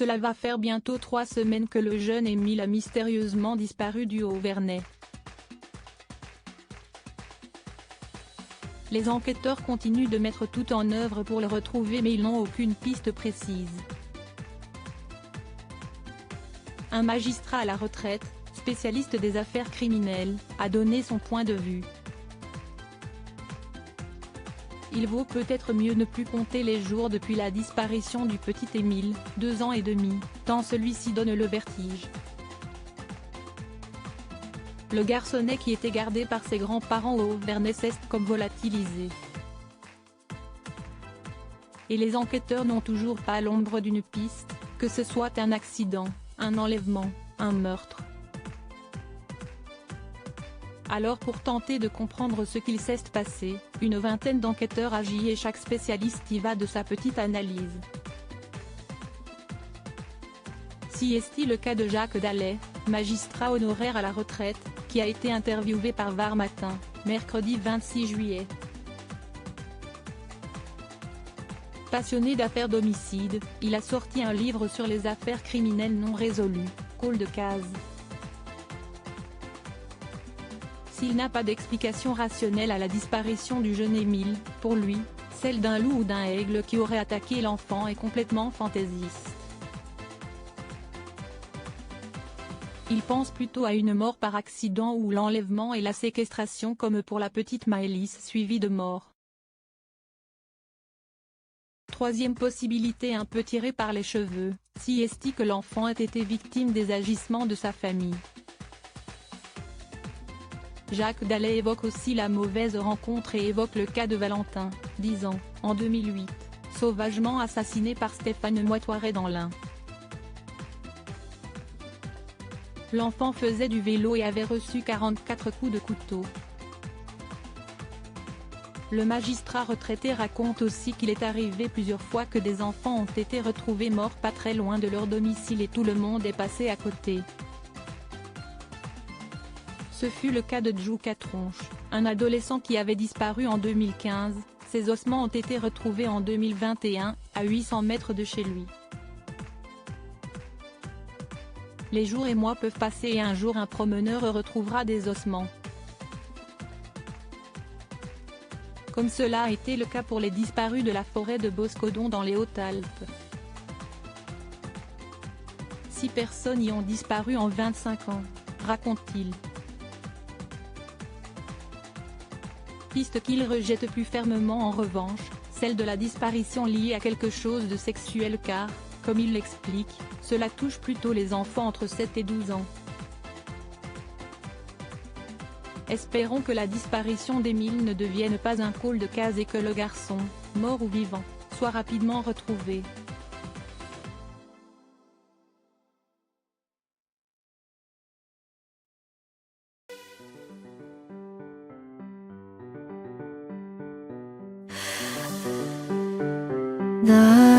Cela va faire bientôt 3 semaines que le jeune Émile a mystérieusement disparu du Haut-Vernay. Les enquêteurs continuent de mettre tout en œuvre pour le retrouver mais ils n'ont aucune piste précise. Un magistrat à la retraite, spécialiste des affaires criminelles, a donné son point de vue. Il vaut peut-être mieux ne plus compter les jours depuis la disparition du petit Émile, 2 ans et demi, tant celui-ci donne le vertige. Le garçonnet qui était gardé par ses grands-parents au Haut-Vernay s'est comme volatilisé. Et les enquêteurs n'ont toujours pas l'ombre d'une piste, que ce soit un accident, un enlèvement, un meurtre. Alors pour tenter de comprendre ce qu'il s'est passé, une vingtaine d'enquêteurs agit et chaque spécialiste y va de sa petite analyse. Si est-il le cas de Jacques Dallet, magistrat honoraire à la retraite, qui a été interviewé par VAR Matin, mercredi 26 juillet. Passionné d'affaires d'homicide, il a sorti un livre sur les affaires criminelles non résolues, Call de case. S'il n'a pas d'explication rationnelle à la disparition du jeune Émile, pour lui, celle d'un loup ou d'un aigle qui aurait attaqué l'enfant est complètement fantaisiste. Il pense plutôt à une mort par accident ou l'enlèvement et la séquestration comme pour la petite Maëlys suivie de mort. Troisième possibilité un peu tirée par les cheveux, si est-il que l'enfant ait été victime des agissements de sa famille. Jacques Dallet évoque aussi la mauvaise rencontre et évoque le cas de Valentin, 10 ans, en 2008, sauvagement assassiné par Stéphane Moitoret dans l'Ain. L'enfant faisait du vélo et avait reçu 44 coups de couteau. Le magistrat retraité raconte aussi qu'il est arrivé plusieurs fois que des enfants ont été retrouvés morts pas très loin de leur domicile et tout le monde est passé à côté. Ce fut le cas de Djouka Tronche, un adolescent qui avait disparu en 2015, ses ossements ont été retrouvés en 2021, à 800 mètres de chez lui. Les jours et mois peuvent passer et un jour un promeneur retrouvera des ossements. Comme cela a été le cas pour les disparus de la forêt de Boscodon dans les Hautes-Alpes. 6 personnes y ont disparu en 25 ans, raconte-t-il. Piste qu'il rejette plus fermement en revanche, celle de la disparition liée à quelque chose de sexuel car, comme il l'explique, cela touche plutôt les enfants entre 7 et 12 ans. Espérons que la disparition d'Émile ne devienne pas un call de case et que le garçon, mort ou vivant, soit rapidement retrouvé. 나